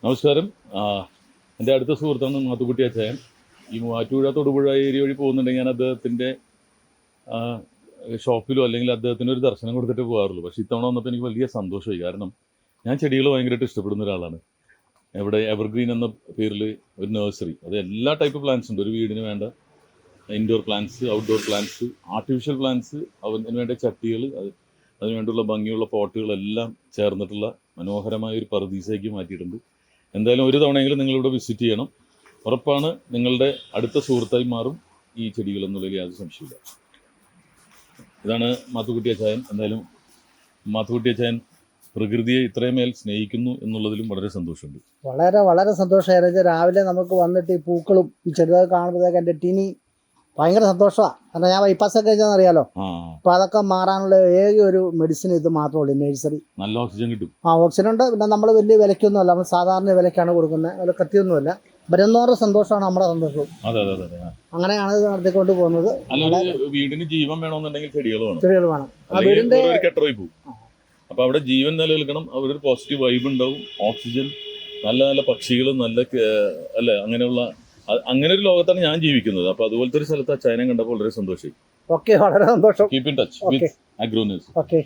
നമസ്കാരം. എൻ്റെ അടുത്ത സുഹൃത്താണ് മാത്തുക്കുട്ടി അച്ചായൻ. ഈ മൂവാറ്റുപുഴ തൊടുപുഴ ഏരിയ വഴി പോകുന്നുണ്ടെങ്കിൽ ഞാൻ അദ്ദേഹത്തിൻ്റെ ഷോപ്പിലോ അല്ലെങ്കിൽ അദ്ദേഹത്തിന് ഒരു ദർശനം കൊടുത്തിട്ട് പോകാറുള്ളൂ. പക്ഷേ ഇത്തവണ വന്നപ്പോൾ എനിക്ക് വലിയ സന്തോഷമായി. കാരണം ഞാൻ ചെടികൾ ഭയങ്കരമായിട്ട് ഇഷ്ടപ്പെടുന്ന ഒരാളാണ്. ഇവിടെ എവർഗ്രീൻ എന്ന പേരിൽ ഒരു നഴ്സറി, അത് എല്ലാ ടൈപ്പ് പ്ലാന്റ്സ് ഉണ്ട്. ഒരു വീടിന് വേണ്ട indoor plants, outdoor plants, artificial plants, അതിന് വേണ്ട ചട്ടികൾ, അതിനുവേണ്ടിയുള്ള ഭംഗിയുള്ള പോട്ടുകളെല്ലാം ചേർന്നിട്ടുള്ള മനോഹരമായ ഒരു പറുദീസയ്ക്ക് മാറ്റിയിട്ടുണ്ട്. എന്തായാലും ഒരു തവണയെങ്കിലും നിങ്ങളിവിടെ വിസിറ്റ് ചെയ്യണം. ഉറപ്പാണ് നിങ്ങളുടെ അടുത്ത സുഹൃത്തായി മാറും ഈ ചെടികൾ എന്നുള്ളതിൽ യാതൊരു സംശയമില്ല. ഇതാണ് മാത്തുക്കുട്ടി അച്ചായൻ. എന്തായാലും മാത്തുക്കുട്ടി അച്ചായൻ പ്രകൃതിയെ ഇത്രയുമേൽ സ്നേഹിക്കുന്നു എന്നുള്ളതിലും വളരെ സന്തോഷമുണ്ട്. വളരെ വളരെ സന്തോഷമായിരുന്നു. രാവിലെ നമുക്ക് വന്നിട്ട് ഈ പൂക്കളും ഈ ചെടികൾ കാണുമ്പോഴത്തേക്ക് എൻ്റെ ടിനി ഭയങ്കര സന്തോഷമാണ്. കാരണം ഞാൻ ബൈപ്പാസൊക്കെ കഴിച്ചാൽ അറിയാലോ. അപ്പോൾ അതൊക്കെ മാറാനുള്ള ഏക ഒരു മെഡിസിൻ ഇത് മാത്രമേ ഉള്ളൂ, നഴ്സറി. നല്ല ഓക്സിജൻ കിട്ടും. ഓക്സിജൻ ഉണ്ട്. പിന്നെ നമ്മൾ വലിയ വിലയ്ക്കൊന്നുമല്ല, നമ്മൾ സാധാരണ വിലയ്ക്കാണ് കൊടുക്കുന്നത്. വില കത്തിയൊന്നുമല്ല. വരുന്നവരുടെ സന്തോഷമാണ് നമ്മുടെ സന്തോഷവും. അങ്ങനെയാണ് ഇത് നടത്തിക്കൊണ്ട് പോകുന്നത്. വീടിന് ജീവൻ വേണമെന്നുണ്ടെങ്കിൽ ചെടികൾ വേണം. വീടിന്റെ അപ്പോൾ അവിടെ ജീവൻ നിലനിൽക്കണം. അവിടെ ഒരു പോസിറ്റീവ് വൈബ് ഉണ്ടാവും, ഓക്സിജൻ, നല്ല നല്ല പക്ഷികളും നല്ല അല്ലേ, അങ്ങനെയുള്ള അങ്ങനെ ഒരു ലോകത്താണ് ഞാൻ ജീവിക്കുന്നത്. അപ്പോൾ അതുപോലത്തെ ഒരു സ്ഥലത്ത് അച്ചായനെ കണ്ടപ്പോൾ വളരെ സന്തോഷമായി. ഓക്കെ, വളരെ സന്തോഷം. Keep in touch with Agronurse. Okay.